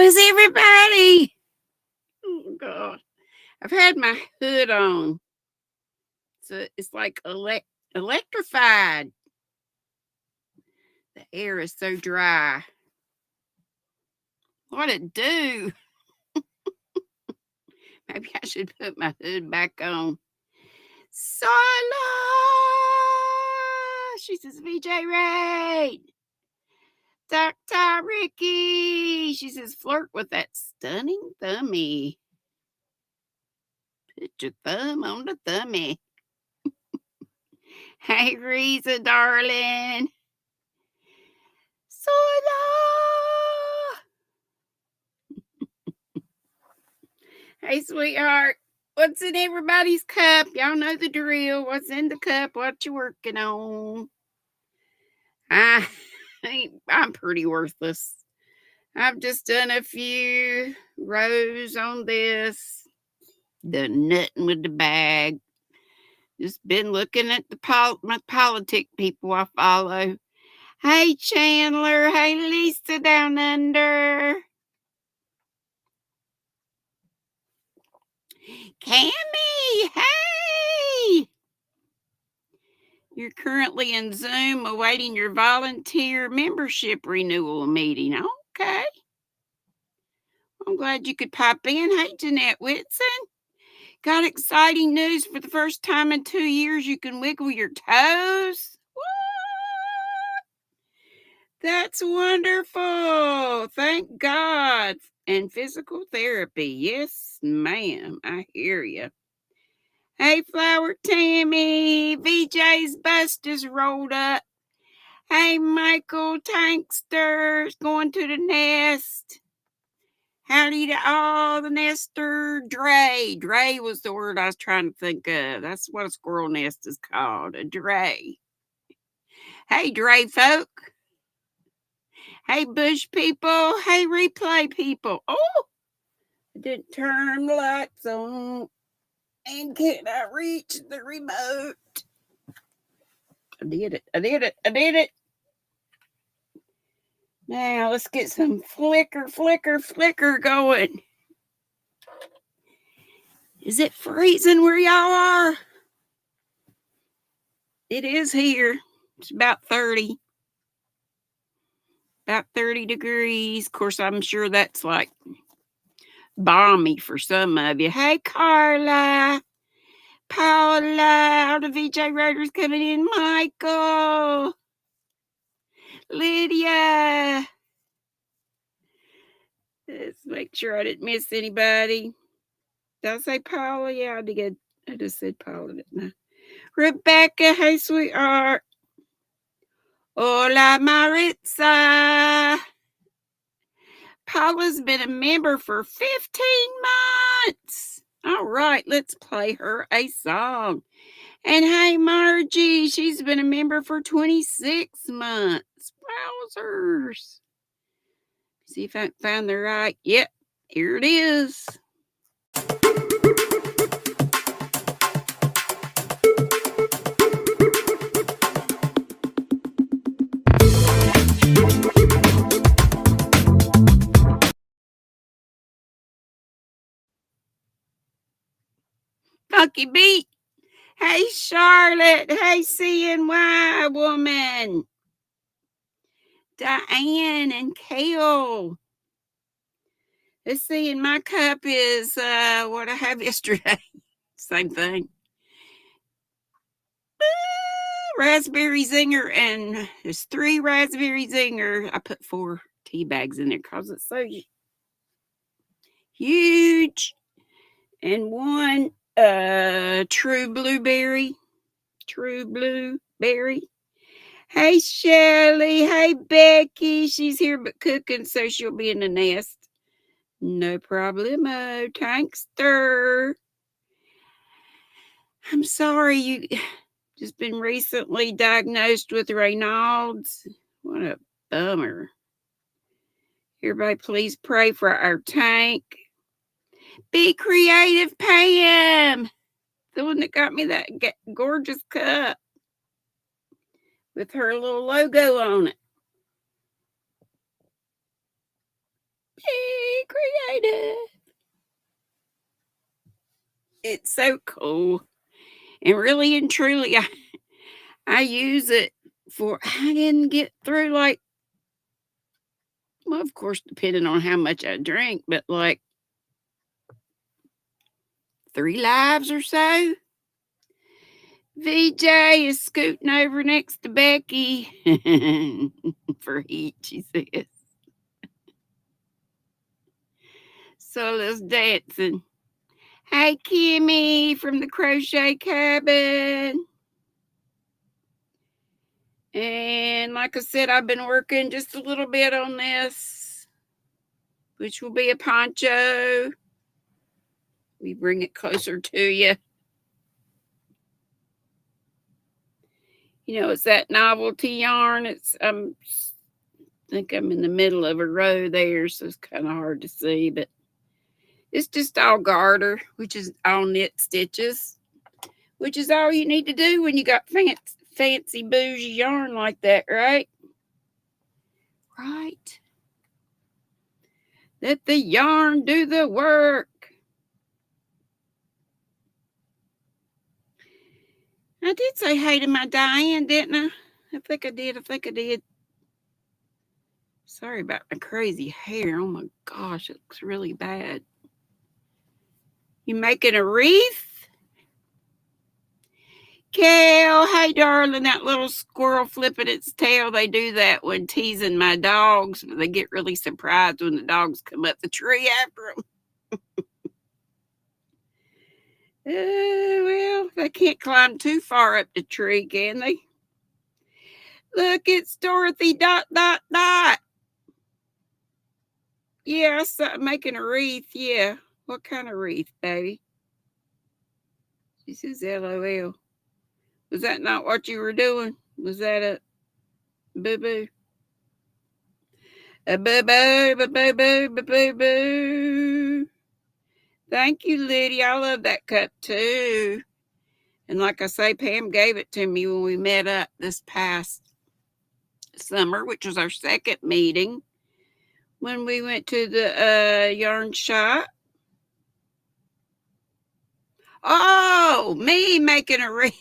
How's everybody? Oh God, I've had my hood on, so it's like electrified. The air is so dry. What it do? Maybe I should put my hood back on. Sola! She says, VJ Raid. Dr. Ricky. She says, flirt with that stunning thummy. Put your thumb on the thummy. Hey, Reza, darling. Sola! Hey, sweetheart. What's in everybody's cup? Y'all know the drill. What's in the cup? What you working on? I'm pretty worthless. I've just done a few rows on this. Done nothing with the bag. Just been looking at my politic people I follow. Hey, Chandler. Hey, Lisa down under. Cammy, hey! You're currently in Zoom awaiting your volunteer membership renewal meeting. Okay. I'm glad you could pop in. Hey, Jeanette Whitson. Got exciting news. For the first time in 2 years, you can wiggle your toes. What? That's wonderful. Thank God. And physical therapy. Yes, ma'am. I hear you. Hey, Flower Tammy. VJ's bust is rolled up. Hey, Michael Tankster's going to the nest. Howdy to all the nester. Dray. Dray was the word I was trying to think of. That's what a squirrel nest is called, a dray. Hey, dray folk. Hey, bush people. Hey, replay people. Oh, I didn't turn the lights on. And can I reach the remote? I did it. Now let's get some flicker going. Is it freezing where y'all are? It is here. It's about 30. About 30 degrees. Of course, I'm sure that's like balmy for some of you. Hey, Carla. Paula. All the VJ Riders coming in. Michael. Lydia. Let's make sure I didn't miss anybody. Did I say Paula? Yeah, I did. I just said Paula, didn't I? Rebecca, hey, sweetheart. Hola, Maritza. Paula's been a member for 15 months. All right, let's play her a song. And hey, Margie, she's been a member for 26 months. Wowzers. See if I can find the right. Yep, here it is. Funky beat. Hey, Charlotte. Hey, CNY woman. Diane and Kale. Let's see, in my cup is what I have yesterday. Same thing. Raspberry zinger, and there's 3 raspberry zinger. I put 4 tea bags in there because it's so huge. And 1 true blueberry. Hey, Shelly. Hey, Becky. She's here but cooking, so she'll be in the nest. No problemo. Tankster. I'm sorry you just been recently diagnosed with Raynaud's. What a bummer. Everybody, please pray for our tank. Be creative, Pam. The one that got me that gorgeous cup with her little logo on it. Be creative. It's so cool. And really and truly, I use it for, I didn't get through like, well, of course, depending on how much I drink, but like 3 lives or so. VJ is scooting over next to Becky for heat, she says. So let's dancing. Hey, Kimmy from the Crochet Cabin. And like I said, I've been working just a little bit on this, which will be a poncho. We bring it closer to you. You know, it's that novelty yarn. It's I think I'm in the middle of a row there, so it's kind of hard to see, but it's just all garter, which is all knit stitches, which is all you need to do when you got fancy bougie yarn like that, right? Right. Let the yarn do the work. I did say hey to my Diane, didn't I? I think I did. Sorry about my crazy hair. Oh my gosh, it looks really bad. You making a wreath? Kale, hey darling, that little squirrel flipping its tail. They do that when teasing my dogs. They get really surprised when the dogs come up the tree after them. Well, they can't climb too far up the tree, can they? Look, it's Dorothy ... Yeah, I saw making a wreath. Yeah. What kind of wreath, baby? She says LOL. Was that not what you were doing? Was that a boo-boo? A boo-boo, boo-boo, boo-boo. Thank you, Lydia. I love that cup too. And like I say, Pam gave it to me when we met up this past summer, which was our second meeting, when we went to the yarn shop. Oh, me making a wreath.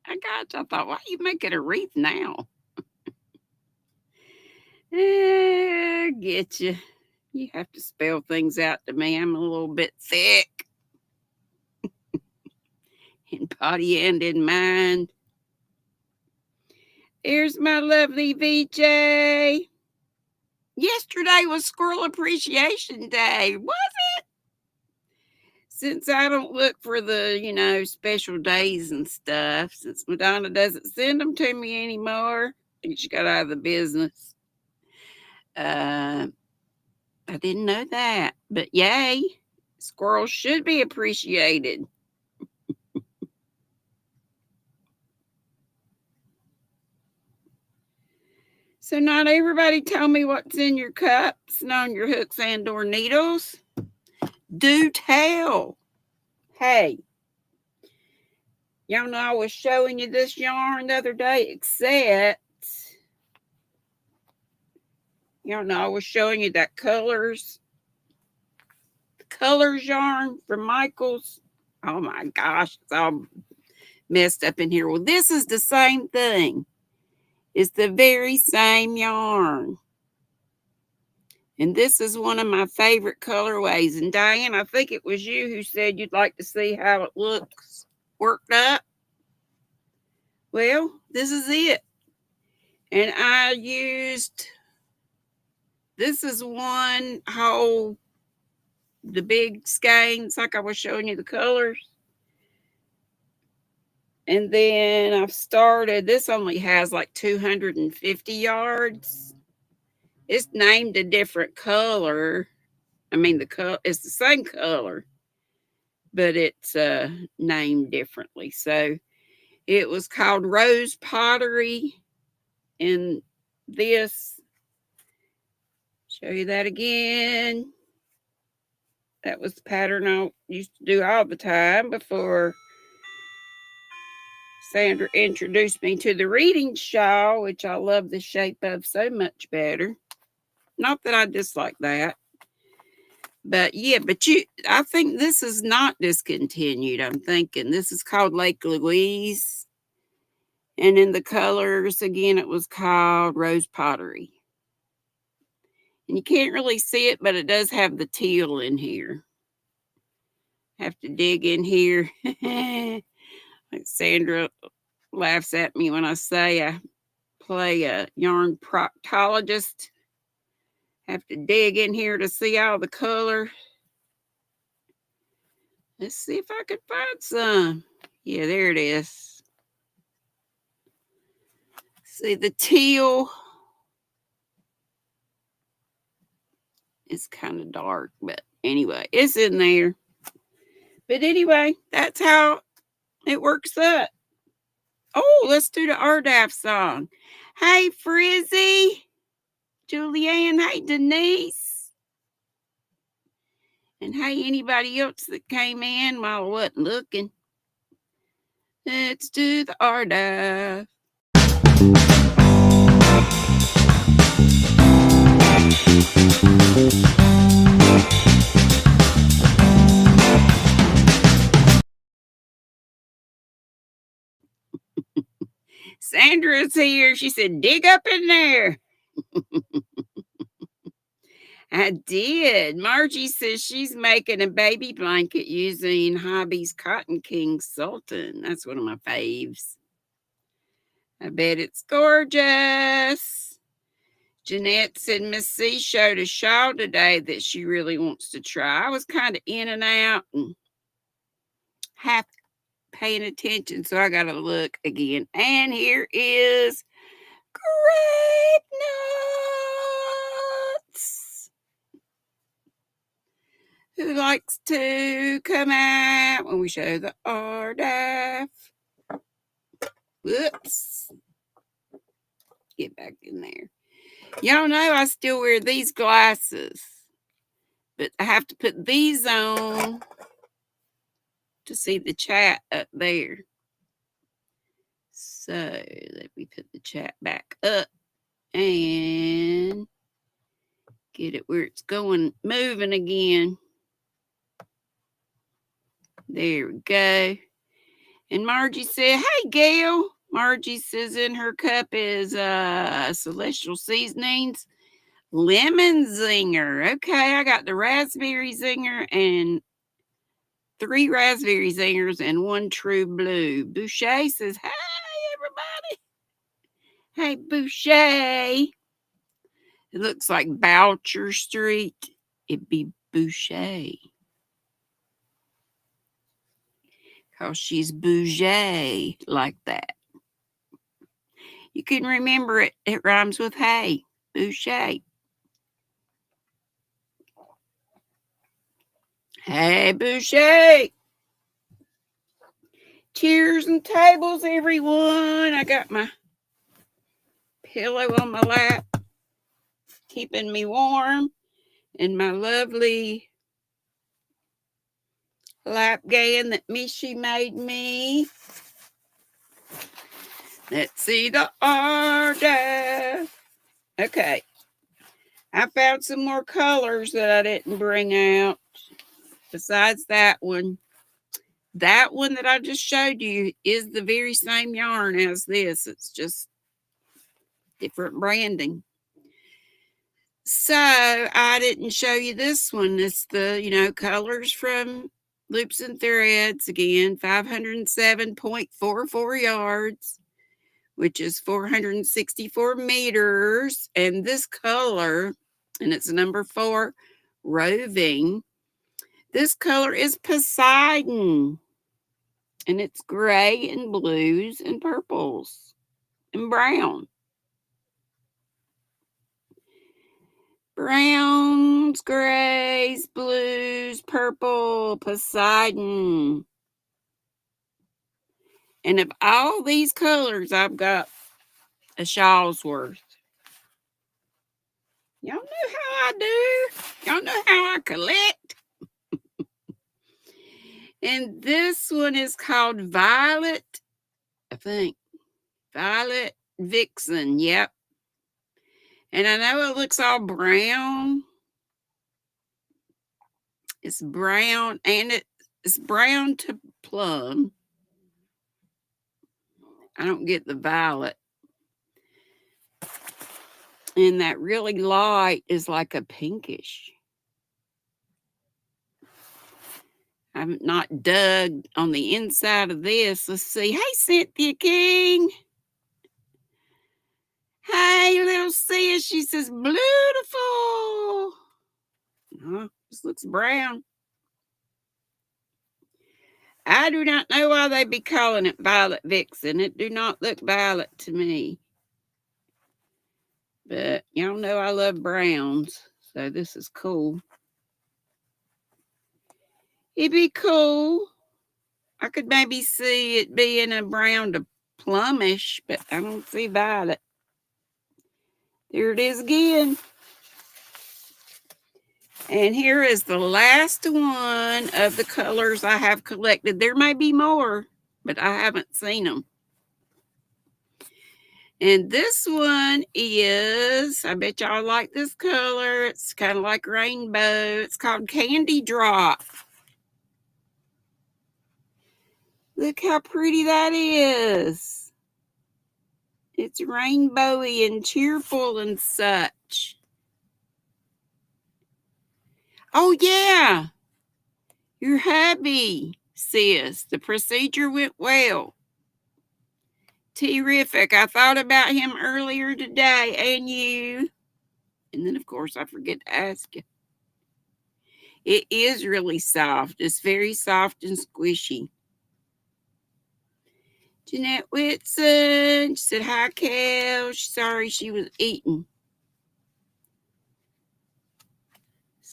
I thought, why are you making a wreath now? Get you. You have to spell things out to me. I'm a little bit thick in body and in mind. There's my lovely VJ. Yesterday was Squirrel Appreciation Day. Was it? Since I don't look for the, special days and stuff, since Madonna doesn't send them to me anymore, I think she got out of the business. I didn't know that, but yay, squirrels should be appreciated. So not everybody tell me what's in your cups and on your hooks and or needles. Do tell. Hey, y'all know I was showing you this yarn the other day, except y'all know I was showing you that colors yarn from Michaels. Oh my gosh, it's all messed up in here. Well, this is the same thing. It's the very same yarn. And this is one of my favorite colorways. And Diane, I think it was you who said you'd like to see how it looks worked up. Well, this is it. And I used, this is one whole, the big skeins, like I was showing you the colors. And then I've started, this only has like 250 yards. It's named a different color. I mean, it's the same color, but it's named differently. So it was called Rose Pottery. And this, show you that again. That was the pattern I used to do all the time before Sandra introduced me to the reading shawl, which I love the shape of so much better. Not that I dislike that. But yeah, I think this is not discontinued. I'm thinking this is called Lake Louise. And in the colors, again, it was called Rose Pottery. And you can't really see it, but it does have the teal in here. Have to dig in here. Like Sandra laughs at me when I say I play a yarn proctologist. Have to dig in here to see all the color. Let's see if I can find some. Yeah, there it is. See, the teal is kind of dark, but anyway, it's in there. But anyway, that's how it works up. Oh, let's do the RDAF song. Hey, Frizzy, Julianne, hey, Denise. And hey, anybody else that came in while I wasn't looking. Let's do the RDAF. Sandra's here. She said, dig up in there. I did. Margie says she's making a baby blanket using Hobby's Cotton King Sultan. That's one of my faves. I bet it's gorgeous. Jeanette said Miss C showed a shawl today that she really wants to try. I was kind of in and out and half paying attention, so I got to look again. And here is grape nuts. Who likes to come out when we show the RDAF? Whoops. Get back in there. Y'all know I still wear these glasses, but I have to put these on to see the chat up there. So let me put the chat back up and get it where it's going, moving again. There we go. And Margie said, hey, Gail. Margie says in her cup is Celestial Seasonings Lemon Zinger. Okay, I got the Raspberry Zinger and 3 Raspberry Zingers and 1 True Blue. Boucher says, hey, everybody. Hey, Boucher. It looks like Boucher Street. It'd be Boucher. Because she's bougie like that. You can remember it. It rhymes with hay. Boucher. Hey, Boucher. Chairs and tables, everyone. I got my pillow on my lap, keeping me warm, and my lovely lap gown that Mishi made me. Let's see the order. Okay. I found some more colors that I didn't bring out. Besides that one. That one that I just showed you is the very same yarn as this. It's just different branding. So I didn't show you this one. It's the, colors from Loops and Threads. Again, 507.44 yards, which is 464 meters. And this color, and it's number 4, roving. This color is Poseidon. And it's gray and blues and purples and brown. Browns, grays, blues, purple, Poseidon. And of all these colors, I've got a shawl's worth. Y'all know how I do. Y'all know how I collect. And this one is called Violet, I think. Violet Vixen, yep. And I know it looks all brown. It's brown, and it's brown to plum. I don't get the violet. And that really light is like a pinkish. I've not dug on the inside of this. Let's see. Hey, Cynthia King. Hey, little sis. She says, beautiful. This looks brown. I do not know why they be calling it Violet Vixen. It do not look violet to me. But y'all know I love browns. So this is cool. It'd be cool. I could maybe see it being a brown to plumish, but I don't see violet. There it is again. And here is the last one of the colors I have collected. There may be more, but I haven't seen them. And this one is, I bet y'all like this color. It's kind of like rainbow. It's called Candy Drop. Look how pretty that is. It's rainbowy and cheerful and such. Oh, yeah. You're happy, sis. The procedure went well. Terrific. I thought about him earlier today, and you. And then, of course, I forget to ask you. It is really soft. It's very soft and squishy. Jeanette Whitson, she said, hi, Cal. She's sorry she was eating.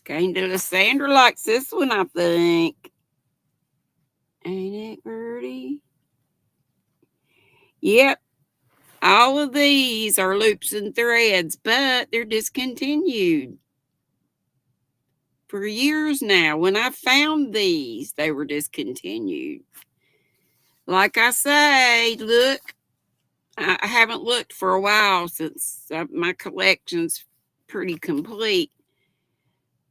Lysandra likes this one, I think. Ain't it pretty? Yep. All of these are loops and threads, but they're discontinued. For years now, when I found these, they were discontinued. Like I say, look, I haven't looked for a while since my collection's pretty complete.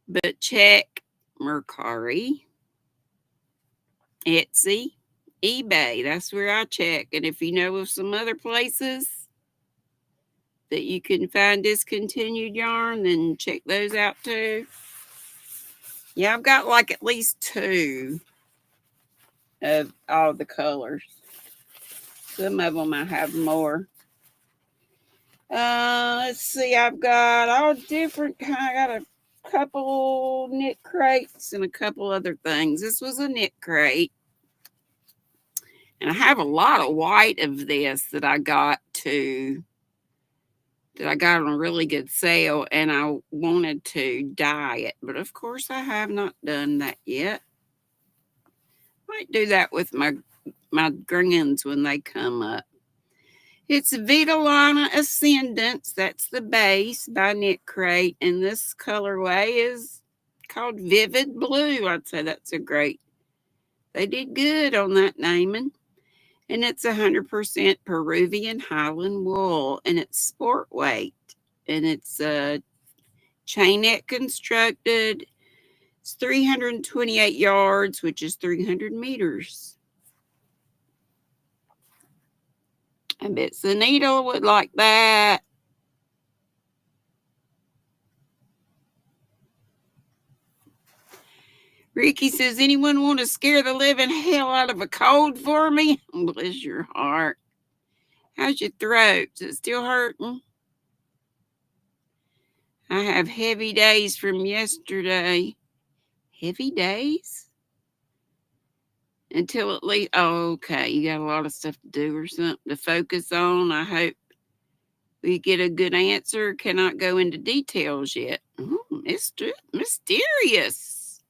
But check Mercari, Etsy, eBay. That's where I check. And if you know of some other places that you can find discontinued yarn, then check those out too. Yeah, I've got like at least 2 of all the colors. Some of them I have more. Let's see, I've got all different kind. I got a couple knit crates and a couple other things. This was a knit crate. And I have a lot of white of this that I got on a really good sale, and I wanted to dye it. But of course I have not done that yet. Might do that with my greens when they come up. It's Vitalana Ascendance. That's the base by Knit Crate. And this colorway is called Vivid Blue. I'd say that's a great. They did good on that naming. And it's 100% Peruvian Highland wool. And it's sport weight. And it's chainette constructed. It's 328 yards, which is 300 meters. I bet the needle would like that. Ricky says, anyone want to scare the living hell out of a cold for me? Bless your heart. How's your throat? Is it still hurting? I have heavy days from yesterday. Heavy days? Until at least, oh, okay, you got a lot of stuff to do or something to focus on. I hope we get a good answer. Cannot go into details yet. It's mysterious.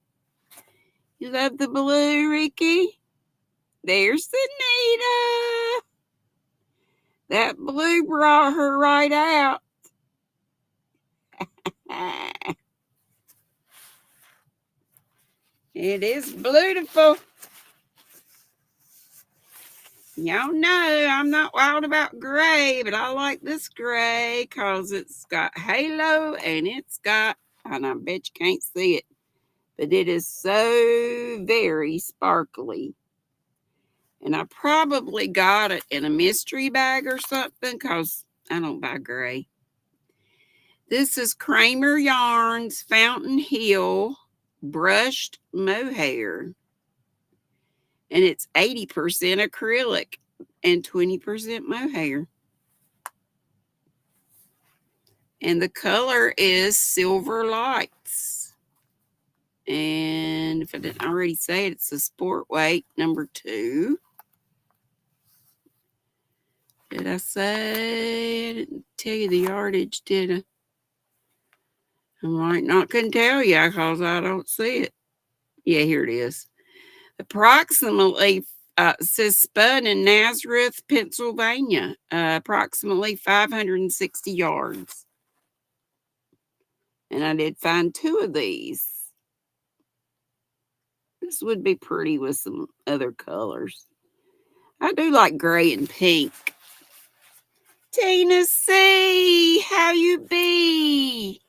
You love the blue, Ricky? There's Anita. That blue brought her right out. It is beautiful. Y'all know I'm not wild about gray, but I like this gray because it's got halo and it's got, and I bet you can't see it, but it is so very sparkly. And I probably got it in a mystery bag or something because I don't buy gray. This is Kramer Yarns Fountain Hill Brushed Mohair. And it's 80% acrylic and 20% mohair. And the color is Silver Lights. And if I didn't already say it, it's a sport weight number 2. Did I say? I didn't tell you the yardage, did I? I might not can tell you because I don't see it. Yeah, here it is. Approximately, says spun in Nazareth, Pennsylvania. Approximately 560 yards. And I did find 2 of these. This would be pretty with some other colors. I do like gray and pink. Tina C, how you be?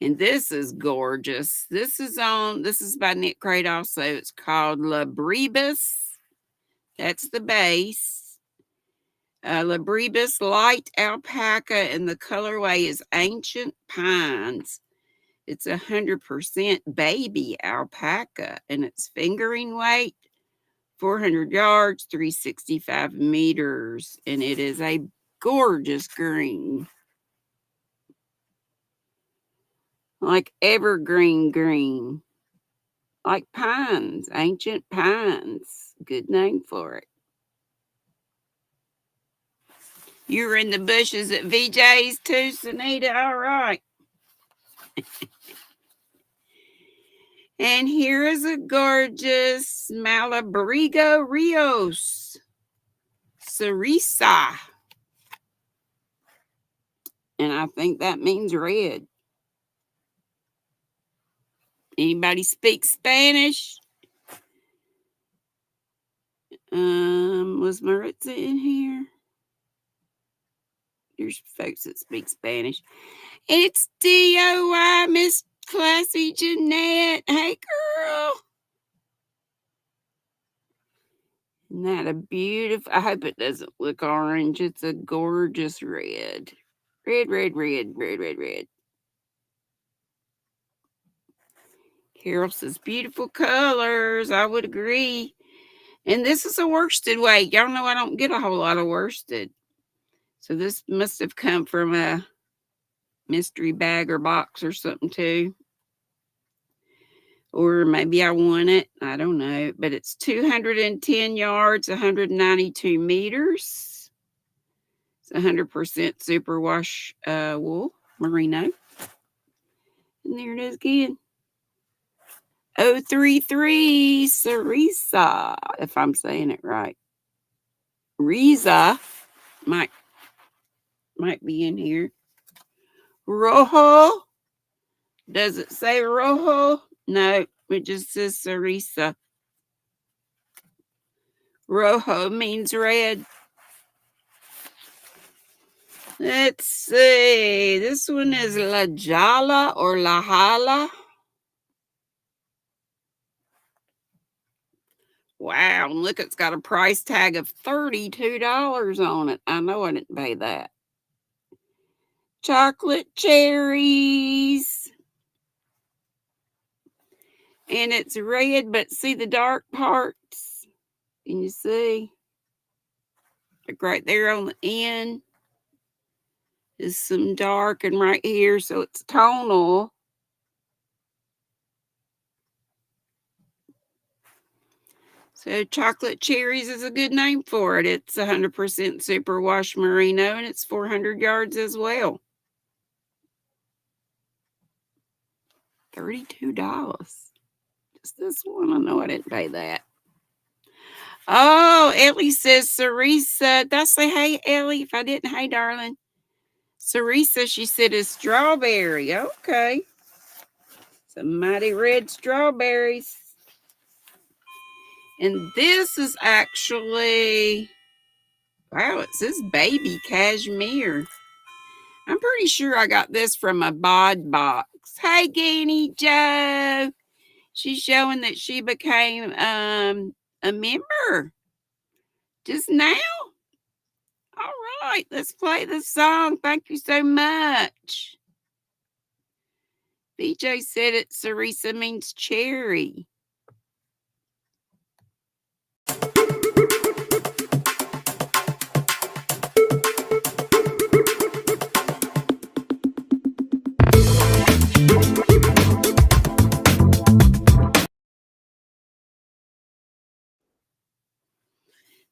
And this is gorgeous. This is by Knit Crate also. It's called Labrebus. That's the base. Labrebus Light Alpaca, and the colorway is Ancient Pines. It's 100% baby alpaca, and it's fingering weight 400 yards, 365 meters, and it is a gorgeous green. Like evergreen green. Like pines, ancient pines. Good name for it. You were in the bushes at VJ's too, Sunita? All right. And here is a gorgeous Malabrigo Rios Cerisa. And I think that means red. Anybody speak Spanish? Was Maritza in here? There's folks that speak Spanish. It's DOY, Miss Classy Jeanette. Hey, girl. Isn't that a beautiful? I hope it doesn't look orange. It's a gorgeous red. Red, red, red, red, red, red. Carol says beautiful colors. I would agree. And this is a worsted weight. Y'all know I don't get a whole lot of worsted. So this must have come from a mystery bag or box or something too. Or maybe I won it. I don't know. But it's 210 yards, 192 meters. It's 100% superwash wool, merino. And there it is again. 033 Cerisa, if I'm saying it right. Riza might be in here. Rojo. Does it say rojo? No, it just says Cerisa. Rojo means red. Let's see. This one is La Jala or La Hala. Wow, and look, it's got a price tag of $32 on it. I know I didn't pay that. Chocolate cherries. And it's red, but see the dark parts? Can you see? Like right there on the end is some dark, and right here, so it's tonal. So chocolate cherries is a good name for it. It's 100% superwash merino, and it's 400 yards as well. $32. Just this one. I know I didn't pay that. Oh, Ellie says Cerisa. Did I say hey, Ellie? If I didn't, hey, darling. Cerisa, she said, is strawberry. Okay. Some mighty red strawberries. And this is actually, wow, it says baby cashmere. I'm pretty sure I got this from a bod box. Hey, Guinea Joe. She's showing that she became a member just now. All right, let's play the song. Thank you so much. BJ said it, Sarisa means cherry.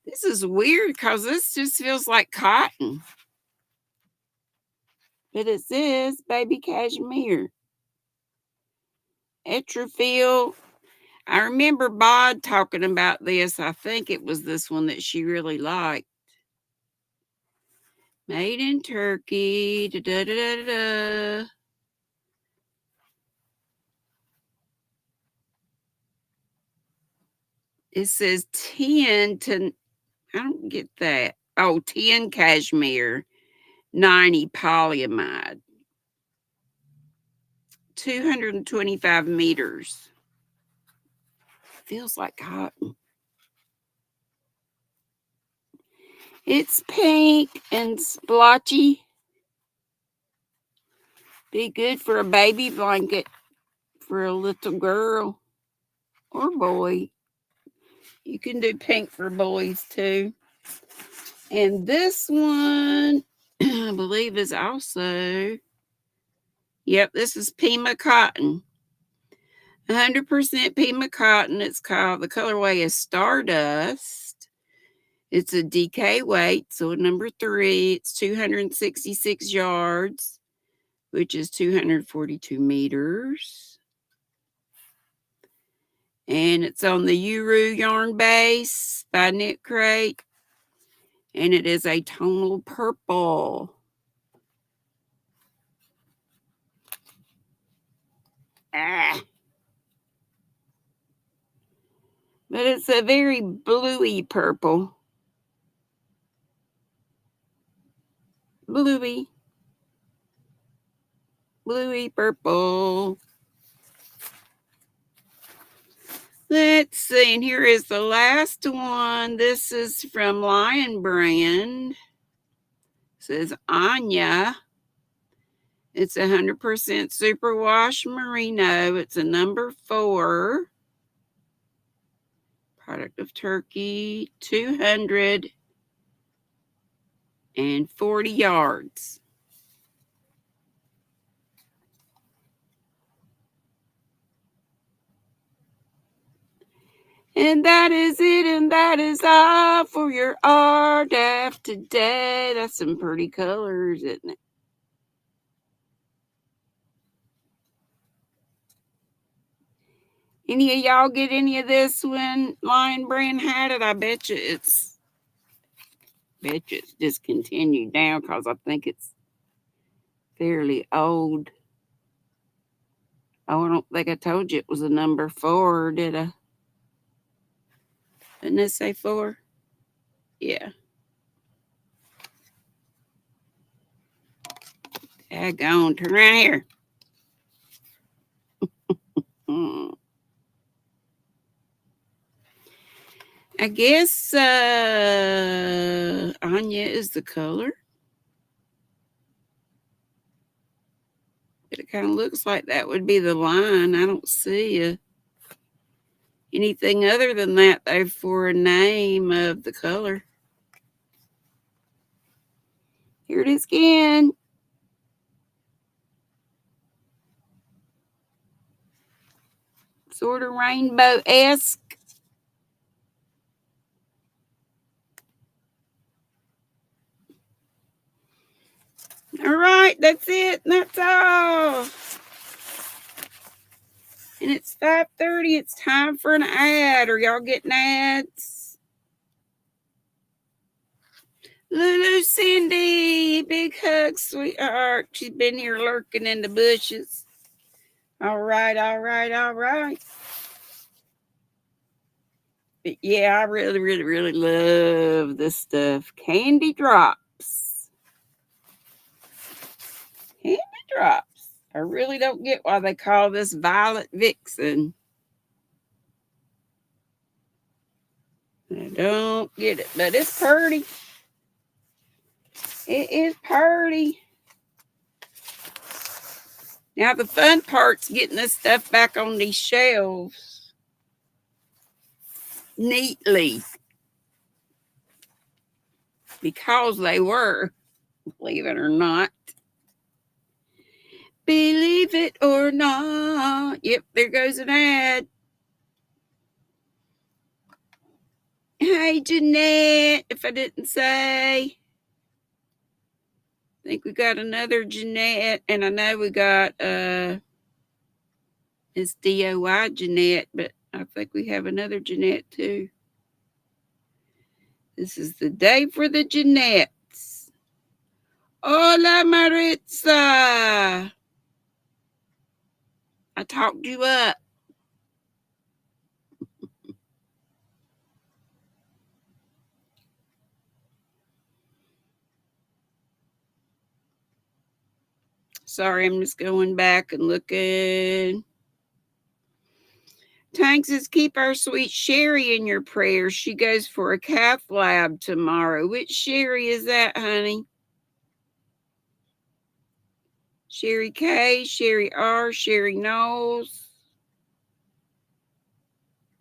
This is weird because this just feels like cotton. But it says baby cashmere. Etrafil. I remember Bod talking about this. I think it was this one that she really liked. Made in Turkey. Da, da, da, da, da. It says 10 to, I don't get that. Oh, 10 cashmere, 90 polyamide, 225 meters. Feels like cotton. It's pink and splotchy. Be good for a baby blanket for a little girl or boy. You can do pink for boys too. And this one, I believe, is also, yep, this is Pima cotton. 100% Pima cotton. It's called, the colorway is Stardust. It's a DK weight, so number 3. It's 266 yards, which is 242 meters. And it's on the Uru yarn base by Knit Crate. And it is a tonal purple. But it's a very bluey purple. Bluey purple. Let's see, and here is the last one. This is from Lion Brand. It says Anya. It's 100% superwash merino. It's a number 4. Product of Turkey, 240 yards. And that is it, and that is all for your RDAF today. That's some pretty colors, isn't it? Any of y'all get any of this when Lion Brand had it? I bet you it's discontinued now because I think it's fairly old. Oh, I don't think I told you it was a number 4, did I? Didn't it say 4? Yeah. Daggone, turn around here. I guess Anya is the color. But it kind of looks like that would be the line. I don't see anything other than that, though, for a name of the color. Here it is again. Sort of rainbow-esque. All right, that's it. That's all. And it's 5:30. It's time for an ad. Are y'all getting ads? Lulu Cindy, big hug, sweetheart. She's been here lurking in the bushes. All right. But yeah, I really, really, really love this stuff. Candy drops. Candy drops. I really don't get why they call this Violet Vixen. I don't get it, but it's pretty. It is pretty. Now the fun part's getting this stuff back on these shelves neatly, because they were, believe it or not. Believe it or not. Yep, there goes an ad. Hey, Jeanette, if I didn't say. I think we got another Jeanette, and I know we got it's DOI Jeanette, but I think we have another Jeanette too. This is the day for the Jeanettes. Hola, Maritza. I talked you up. Sorry, I'm just going back and looking. Tank says, keep our sweet Sherry in your prayers. She goes for a cath lab tomorrow. Which Sherry is that, honey? Sherry K, Sherry R, Sherry Knowles.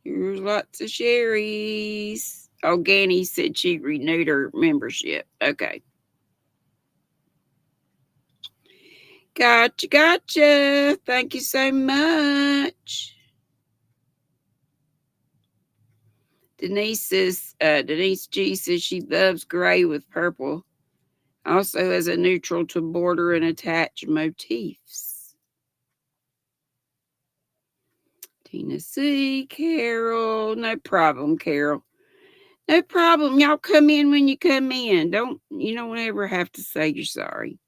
Here's lots of Sherrys. Oh, Deni said she renewed her membership. Okay. Gotcha, gotcha. Thank you so much. Denise G says she loves gray with purple. Also has a neutral to border and attach motifs. Tina C, Carol, no problem, Carol. No problem. Y'all come in when you come in. You don't ever have to say you're sorry.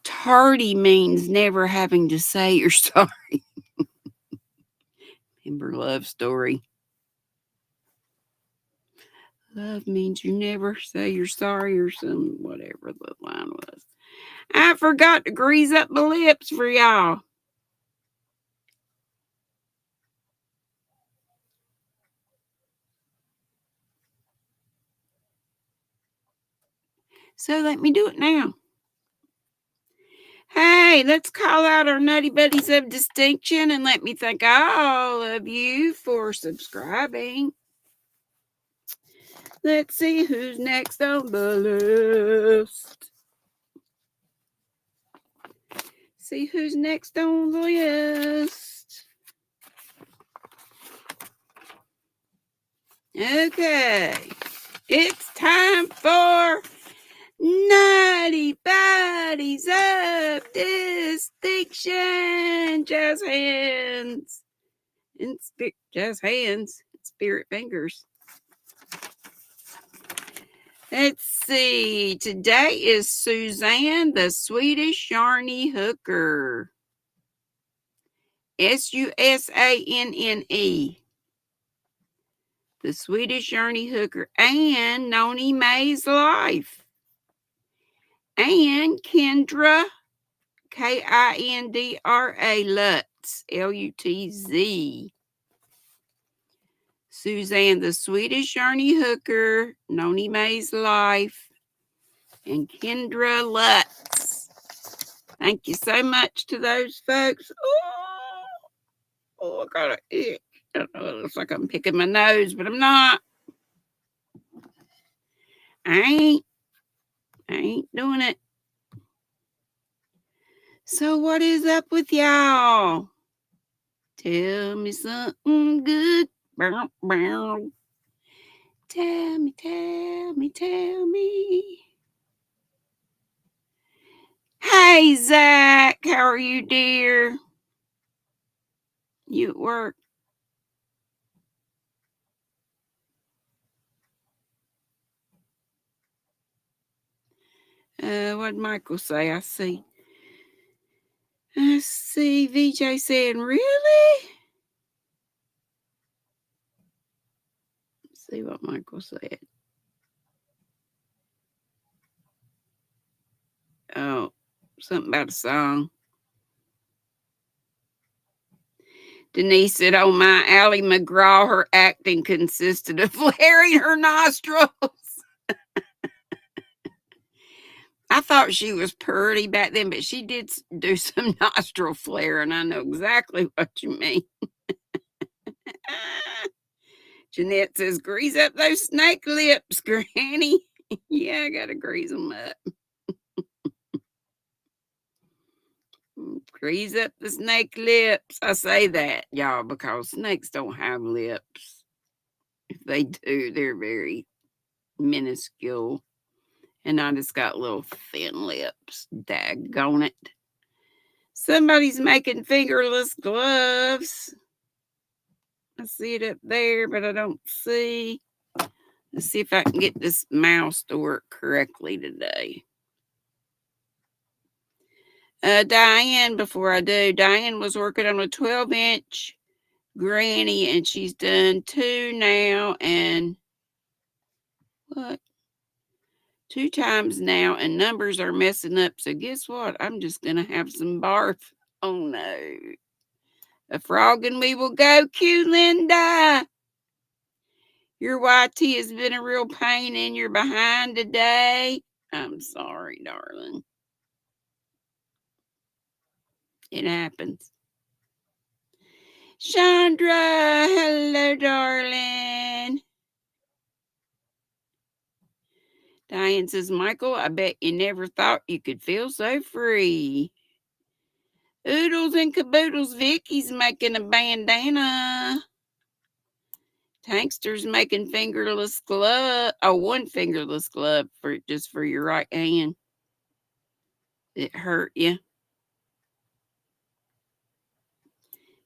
Tardy means never having to say you're sorry. Remember Love Story. Love means you never say you're sorry or some whatever the line was. I forgot to grease up my lips for y'all. So let me do it now. Hey, let's call out our Nutty Buddies of Distinction and let me thank all of you for subscribing. Let's see who's next on the list. See who's next on the list. Okay, it's time for Nutty Buddies of Distinction. Jazz hands and spirit fingers. Let's see. Today is Suzanne, the Swedish Yarny Hooker. Susanne. The Swedish Yarny Hooker. And Noni May's Life. And Kendra, Kindra Lutz, Lutz. Suzanne, the Swedish Yarny Hooker, Noni May's Life, and Kendra Lutz. Thank you so much to those folks. Oh, I got an itch. It looks like I'm picking my nose, but I'm not. I ain't doing it. So what is up with y'all? Tell me something good. Bow, bow. Tell me. Hey, Zach. How are you, dear? You at work? What'd Michael say? I see VJ saying, really? See what Michael said. Oh, something about a song. Denise said, "Oh my, Allie McGraw, her acting consisted of flaring her nostrils." I thought she was pretty back then, but she did do some nostril flaring. I know exactly what you mean. Jeanette says, "Grease up those snake lips, Granny." Yeah, I gotta grease them up. Grease up the snake lips. I say that, y'all, because snakes don't have lips. If they do, they're very minuscule. And I just got little thin lips. Daggone it. Somebody's making fingerless gloves. I see it up there, but I don't see. Let's see if I can get this mouse to work correctly today. Diane, before I do, Diane was working on a 12-inch granny, and she's done 2 now, and what? 2 times now, and numbers are messing up. So guess what? I'm just going to have some barf. Oh, no. A frog and we will go, Q Linda. Your YT has been a real pain in your behind today. I'm sorry, darling. It happens. Chandra, hello, darling. Diane says, "Michael, I bet you never thought you could feel so free." Oodles and caboodles, Vicky's making a bandana. Tankster's making fingerless glove. Oh, one fingerless glove for just for your right hand. It hurt you.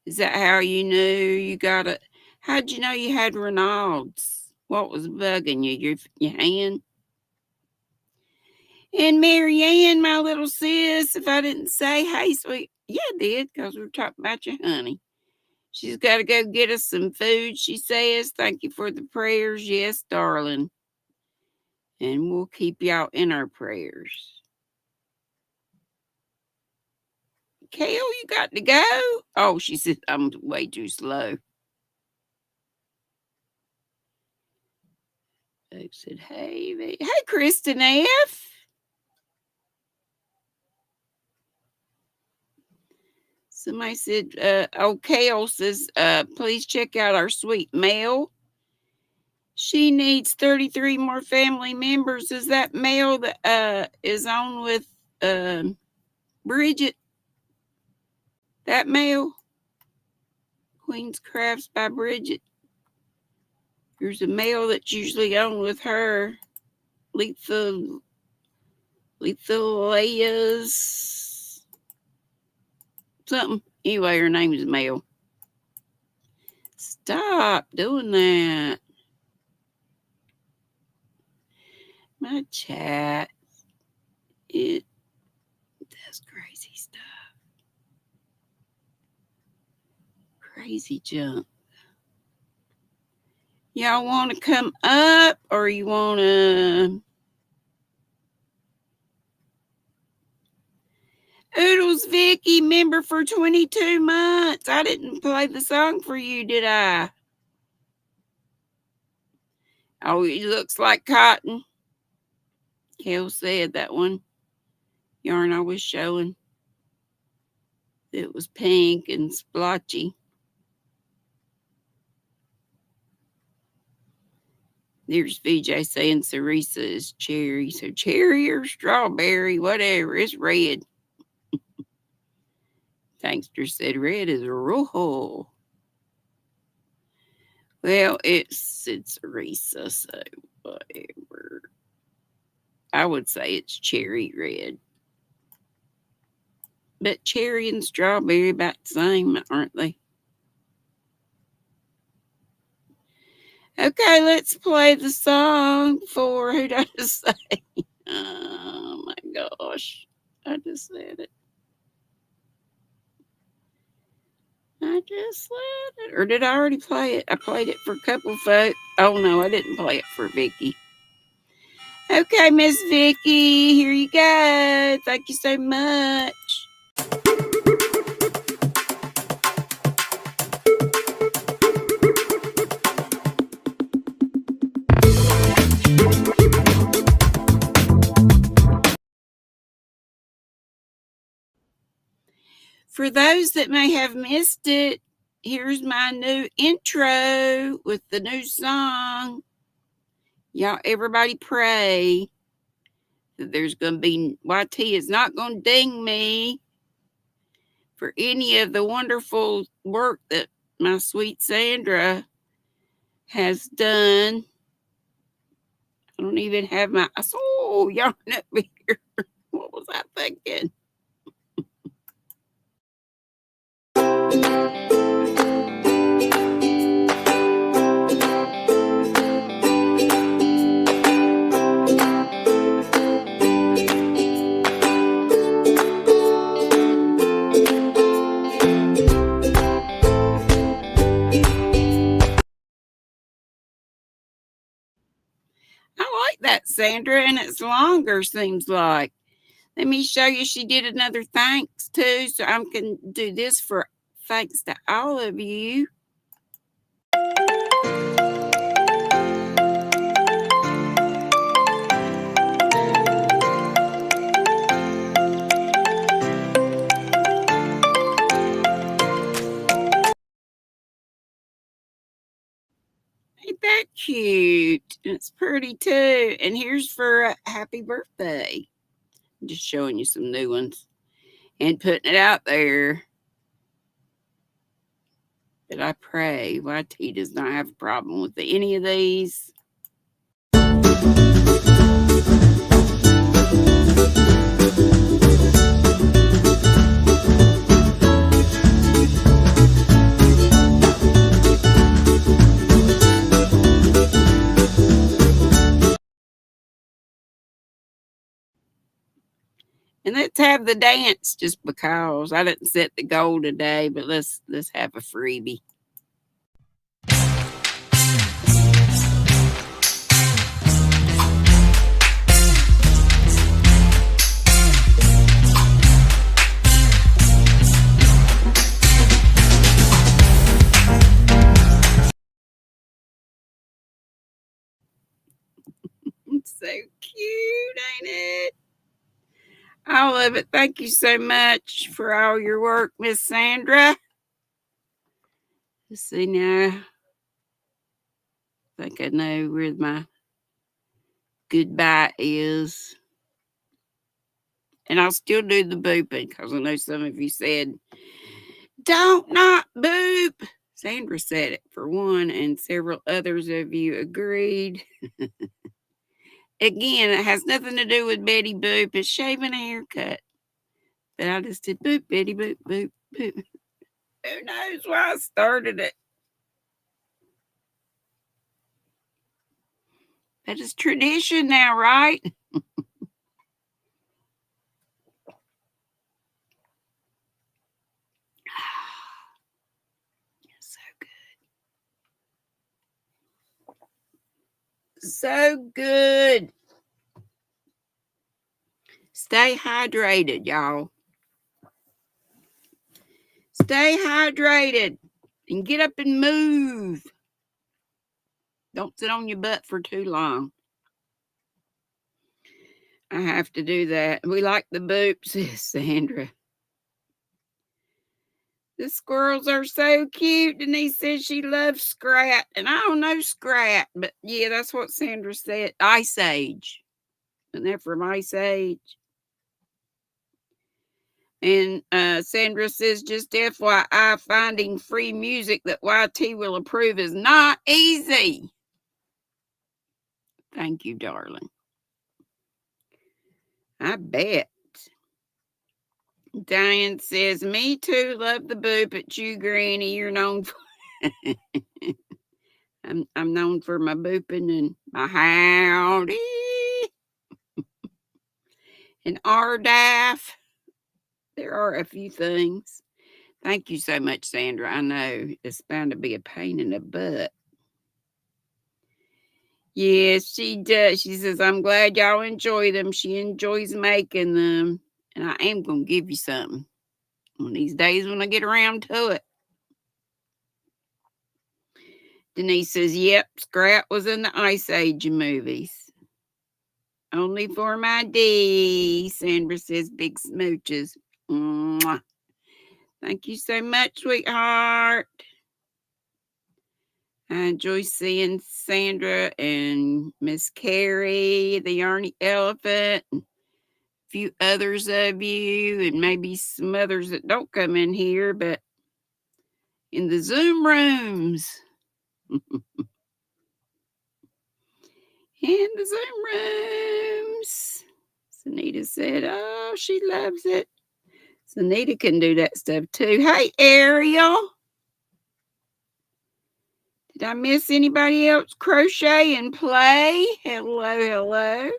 Is that how you knew you got it? How'd you know you had Reynolds? What was bugging you? Your hand? And Marianne, my little sis, if I didn't say, "Hey, sweet," yeah, I did, because we were talking about your honey. She's got to go get us some food, she says. Thank you for the prayers. Yes, darling. And we'll keep y'all in our prayers. Kale, you got to go? Oh, she said, I'm way too slow. I said, hey, Kristen F. Somebody said, Kale says, please check out our sweet Mel. She needs 33 more family members. Is that Mel that is on with Bridget? That Mel? Queen's Crafts by Bridget. There's a male that's usually on with her. Letha Leia's something. Anyway, her name is Mel. Stop doing that. My chat, it does crazy stuff. Crazy junk. Y'all want to come up, or you want to... Oodles Vicky, member for 22 months. I didn't play the song for you, did I? Oh, it looks like cotton. Kel said that one yarn I was showing. It was pink and splotchy. There's VJ saying Cerisa is cherry. So cherry or strawberry, whatever. It's red. Tankster said red is rojo. Well, it's Cerisa, so whatever. I would say it's cherry red. But cherry and strawberry about the same, aren't they? Okay, let's play the song for who did I say? Oh my gosh. I just said it. I I just let it? Or did I already play it? I played it for a couple folks. Oh, no, I didn't play it for Vicky. Okay, Miss Vicky, here you go. Thank you so much. For those that may have missed it, here's my new intro with the new song. Y'all, everybody pray that there's going to be, YT is not going to ding me for any of the wonderful work that my sweet Sandra has done. I don't even have my, oh, y'all up here. What was I thinking? I like that, Sandra, and it's longer, seems like. Let me show you. She did another thanks too, so I can do this for thanks to all of you. Ain't that cute? It's pretty too. And here's for a happy birthday. I'm just showing you some new ones and putting it out there. But I pray YT does not have a problem with any of these. And let's have the dance just because I didn't set the goal today, but let's have a freebie. It's so cute, ain't it? I love it. Thank you so much for all your work, Miss Sandra. Let's see now. I think I know where my goodbye is. And I'll still do the booping because I know some of you said, don't not boop. Sandra said it for one, and several others of you agreed. Again, it has nothing to do with Betty Boop. It's shaving a haircut. But I just did boop, Betty Boop, boop, boop. Who knows why I started it? That is tradition now, right? So good. So good. Stay hydrated, y'all. Stay hydrated and get up and move. Don't sit on your butt for too long. I have to do that. We like the boops, says Sandra. The squirrels are so cute. Denise says she loves Scrat. And I don't know Scrat, but yeah, that's what Sandra said. Ice Age. Isn't that from Ice Age? And Sandra says, just FYI, finding free music that YT will approve is not easy. Thank you, darling. I bet. Diane says, me too, love the boop at you, Granny. You're known for... I'm known for my booping and my howdy. And RDAF. There are a few things. Thank you so much, Sandra. I know it's bound to be a pain in the butt. Yes, she does. She says, I'm glad y'all enjoy them. She enjoys making them. And I am going to give you something one of these days when I get around to it. Denise says, yep, Scrap was in the Ice Age movies. Only for my Dee. Sandra says, big smooches. Mwah. Thank you so much, sweetheart. I enjoy seeing Sandra and Miss Carrie, the Yarny Elephant, and a few others of you, and maybe some others that don't come in here, but in the Zoom rooms. In the Zoom rooms. Sunita said, oh, she loves it. Sunita can do that stuff too. Hey, Ariel. Did I miss anybody else crochet and play? Hello, hello.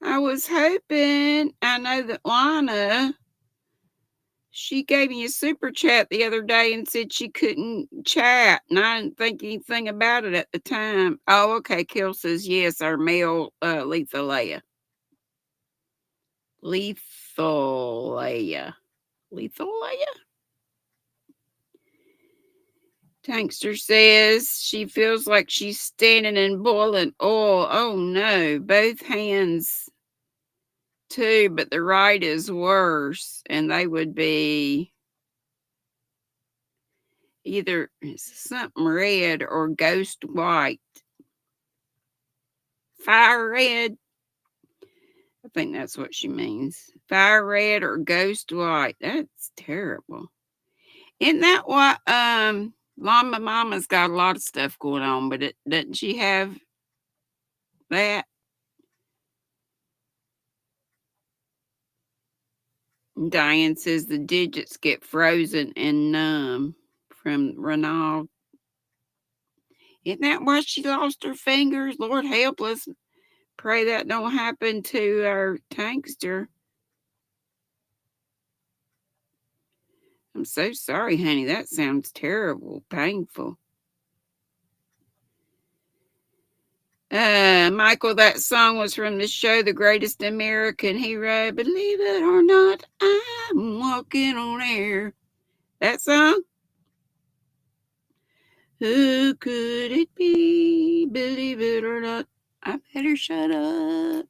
I was hoping, I know that Lana, she gave me a super chat the other day and said she couldn't chat, and I didn't think anything about it at the time. Oh, okay. Kill says, yes, our male Lethalea. Lethalea. Lethalea? Tankster says she feels like she's standing in boiling oil. Oh no, both hands too, but the right is worse. And they would be either something red or ghost white. Fire red. I think that's what she means. Fire red or ghost white. That's terrible. Isn't that what Llama Mama's got a lot of stuff going on, but doesn't she have that? Diane says the digits get frozen and numb from Ronald. Isn't that why she lost her fingers? Lord help us. Pray that don't happen to our tankster. I'm so sorry, honey. That sounds terrible, painful. Michael, that song was from the show The Greatest American Hero. Believe it or not, I'm walking on air. That song? Who could it be? Believe it or not, I better shut up.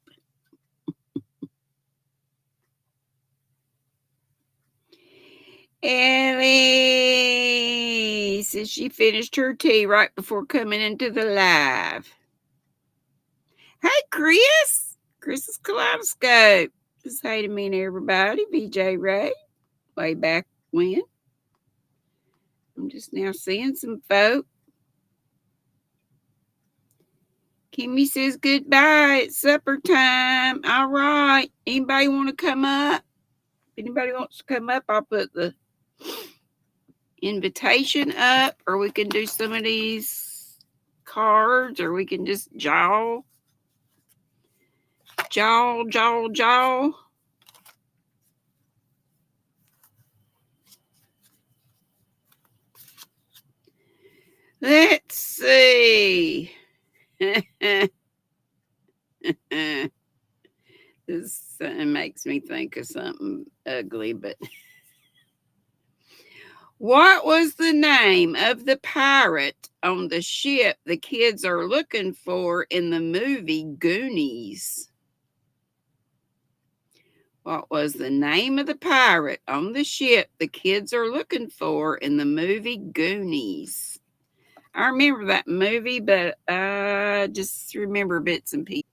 Ellie says she finished her tea right before coming into the live. Hey, Chris. Chris's Kaleidoscope. Just hey to me and everybody. BJ Ray. Way back when. I'm just now seeing some folk. Kimmy says goodbye. It's supper time. All right. Anybody want to come up? If anybody wants to come up, I'll put the invitation up, or we can do some of these cards, or we can just jaw. Let's see. This makes me think of something ugly, but what was the name of the pirate on the ship the kids are looking for in the movie Goonies? What was the name of the pirate on the ship the kids are looking for in the movie Goonies? I remember that movie, but I just remember bits and pieces.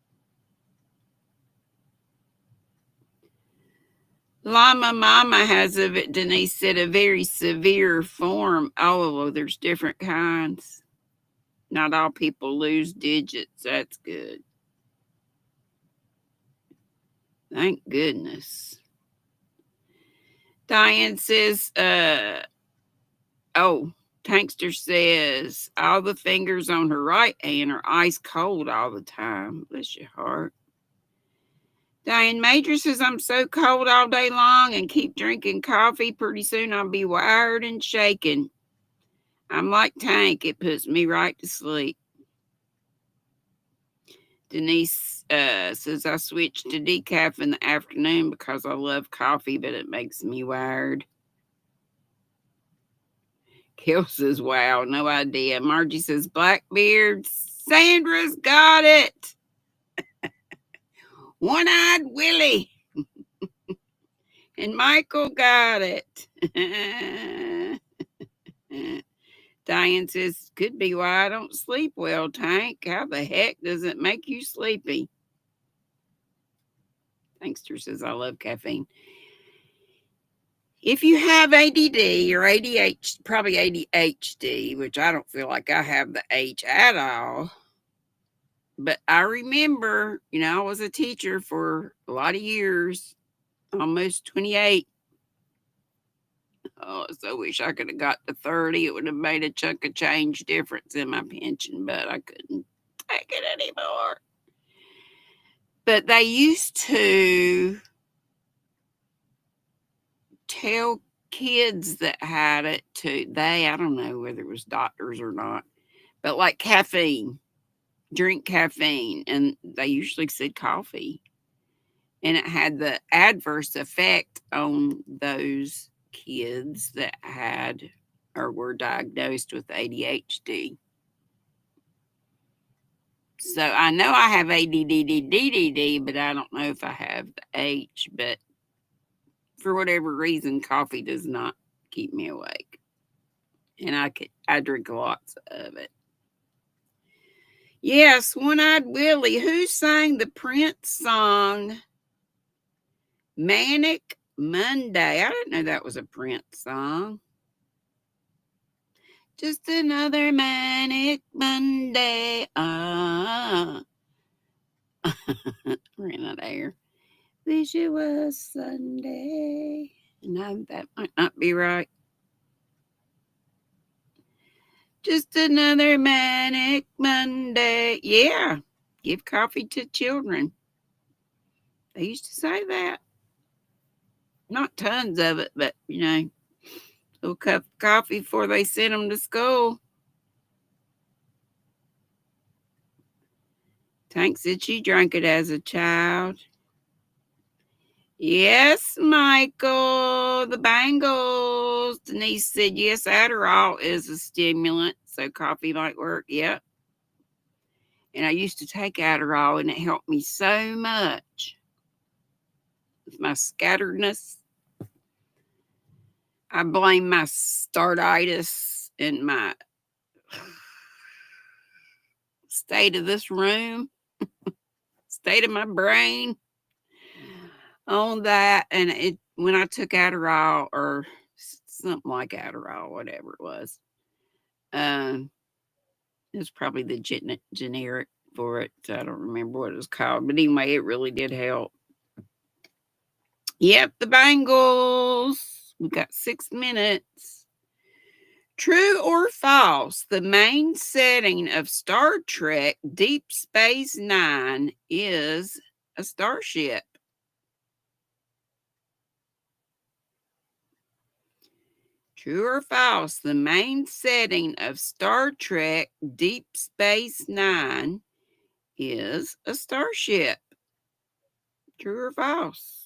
Llama Mama has Denise said, a very severe form. Oh, there's different kinds. Not all people lose digits. That's good. Thank goodness. Diane says, Tankster says, all the fingers on her right hand are ice cold all the time. Bless your heart. Diane Major says, I'm so cold all day long and keep drinking coffee. Pretty soon I'll be wired and shaking. I'm like Tank. It puts me right to sleep. Denise says, I switched to decaf in the afternoon because I love coffee, but it makes me wired. Kel says, wow, no idea. Margie says, Blackbeard. Sandra's got it. One-eyed Willie. And Michael got it. Diane says, could be why I don't sleep well, Tank. How the heck does it make you sleepy? Thankster says, I love caffeine. If you have ADD or ADHD, probably ADHD, which I don't feel like I have the H at all, but I remember, I was a teacher for a lot of years, almost 28. Oh, so wish I could have got to 30. It would have made a chunk of change difference in my pension, but I couldn't take it anymore. But they used to tell kids that had it I don't know whether it was doctors or not, but like caffeine, drink caffeine. And they usually said coffee. And it had the adverse effect on those kids that had or were diagnosed with ADHD. So I know I have ADD, but I don't know if I have the H. But for whatever reason, coffee does not keep me awake. And I drink lots of it. Yes, One-Eyed Willie. Who sang the Prince song Manic Monday? I didn't know that was a Prince song. Just another Manic Monday. Ran out of air. Wish it was Sunday. No, that might not be right. Just another Manic Monday. Yeah, give coffee to children. They used to say that. Not tons of it, but, a little cup of coffee before they sent them to school. Tank said she drank it as a child. Yes, Michael, the Bangles. Denise said, yes, Adderall is a stimulant, so coffee might work. Yep. And I used to take Adderall, and it helped me so much with my scatteredness. I blame my startitis and my state of this room, state of my brain on that. And when I took Adderall or something like Adderall, whatever it was probably the generic for it. I don't remember what it was called, but anyway, it really did help. Yep, the Bangles. We got 6 minutes. True or false? The main setting of Star Trek Deep Space Nine is a starship. True or false? The main setting of Star Trek Deep Space Nine is a starship. True or false?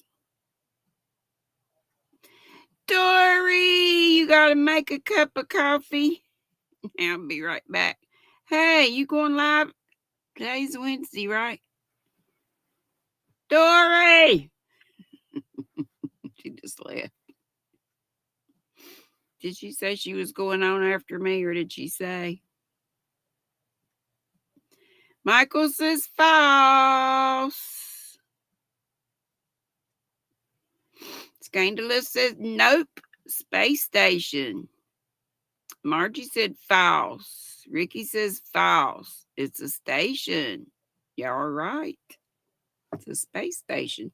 Dory, you got to make a cup of coffee. I'll be right back. Hey, you going live? Today's Wednesday, right? Dory! She just left. Did she say she was going on after me, or did she say? Michael says false. Scandalous says nope. Space station. Margie said false. Ricky says false. It's a station. Y'all are right. It's a space station.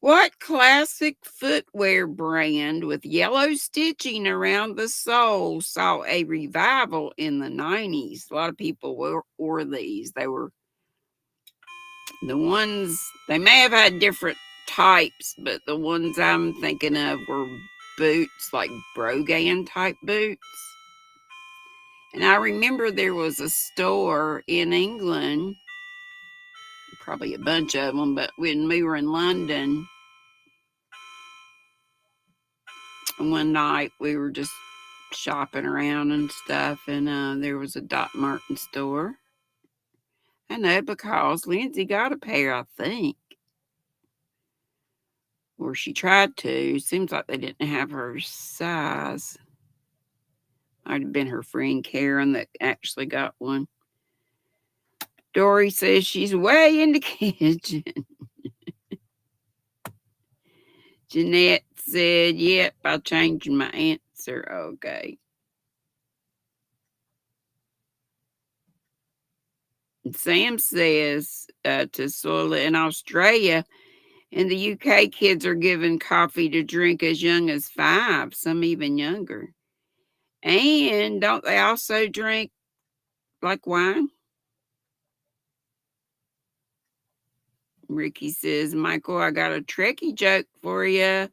What classic footwear brand with yellow stitching around the sole saw a revival in the 90s? A lot of people wore these. They were the ones, they may have had different types, but the ones I'm thinking of were boots, like Brogan type boots. And I remember there was a store in England, probably a bunch of them, but when we were in London, one night we were just shopping around and stuff, and there was a Doc Martin store. I know because Lindsay got a pair, I think, or she tried to. Seems like they didn't have her size. Might have been her friend Karen that actually got one. Dory says she's way in the kitchen. Jeanette said, yep, I'll change my answer. Okay. And Sam says to Sola in Australia, in the UK, kids are given coffee to drink as young as 5, some even younger. And don't they also drink like wine? Ricky says, Michael, I got a Trekkie joke for you.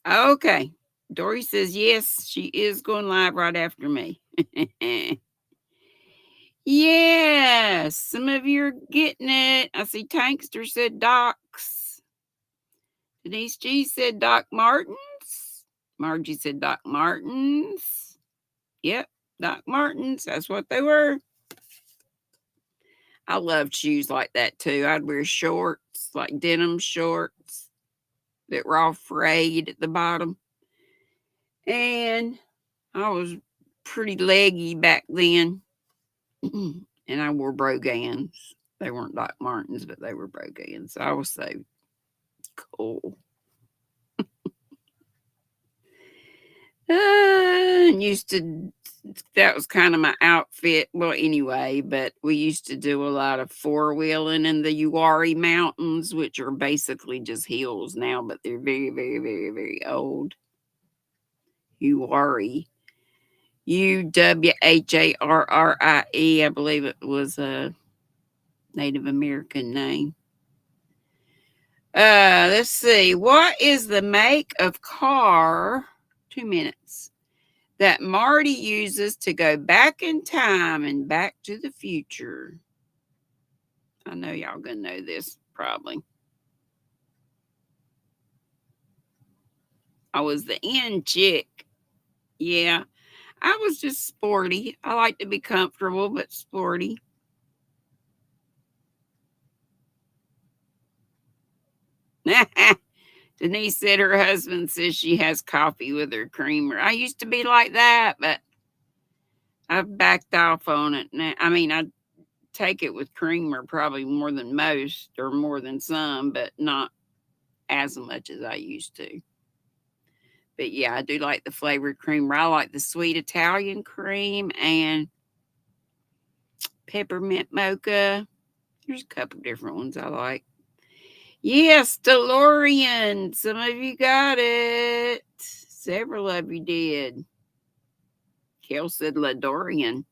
Okay. Dory says, yes, she is going live right after me. Yes, some of you are getting it. I see Tankster said Docs. Denise G said Doc Martens. Margie said Doc Martens. Yep, Doc Martens. That's what they were. I loved shoes like that too. I'd wear shorts, like denim shorts that were all frayed at the bottom. And I was pretty leggy back then. And I wore Brogans. They weren't Doc Martens, but they were Brogans. I was so cool. And used to, that was kind of my outfit. Well, anyway, but we used to do a lot of four wheeling in the Uwari Mountains, which are basically just hills now, but they're very, very, very, very old. Uwari. Uwharrie. I believe it was a Native American name. Let's see. What is the make of car? 2 minutes. That Marty uses to go back in time and back to the future. I know y'all gonna know this probably. I was the in chick. Yeah, I was just sporty. I like to be comfortable, but sporty. Denise said her husband says she has coffee with her creamer. I used to be like that, but I've backed off on it now. I mean, I take it with creamer probably more than most or more than some, but not as much as I used to. But yeah, I do like the flavored creamer. I like the sweet Italian cream and peppermint mocha. There's a couple different ones I like. Yes, DeLorean. Some of you got it. Several of you did. Kel said LaDorian.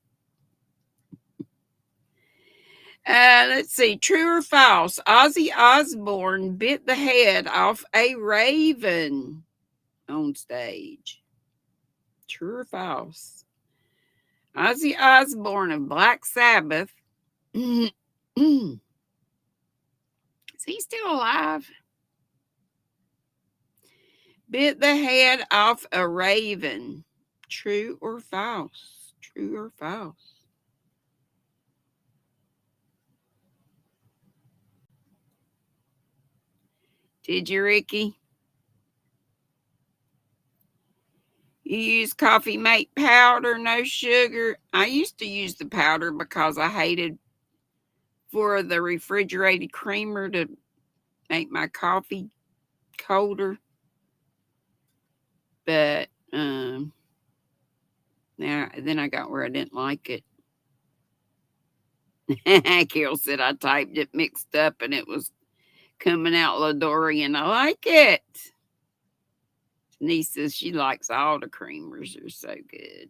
Let's see. True or false? Ozzy Osbourne bit the head off a raven on stage. True or false? Ozzy Osbourne of Black Sabbath. Is he still alive? Bit the head off a raven. True or false? True or false? Did you, Ricky? You use coffee mate powder, no sugar. I used to use the powder because I hated for the refrigerated creamer to make my coffee colder. But now then I got where I didn't like it. Carol said I typed it mixed up and it was coming out Ladorian. I like it. Denise says she likes all the creamers. They're so good.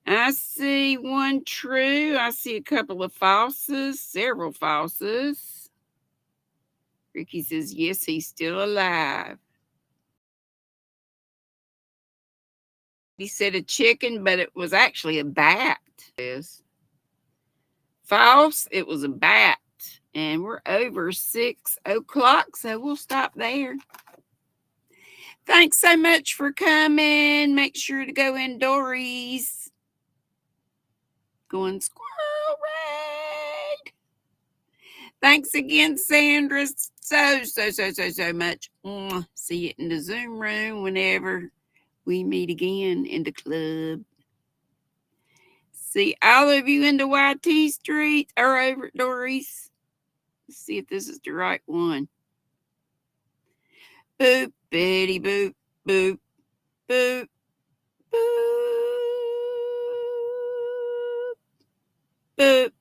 I see one true. I see a couple of falses, several falses. Ricky says, yes, he's still alive. He said a chicken, but it was actually a bat. False, it was a bat. And we're over 6 o'clock, so we'll stop there. Thanks so much for coming. Make sure to go indoors. Going squirrel raid. Thanks again, Sandra, so much. See you in the Zoom room whenever we meet again in the club. See all of you in the YT Street or over at Dory's. Let's see if this is the right one. Boop, bitty, boop, boop, boop, boop, boop.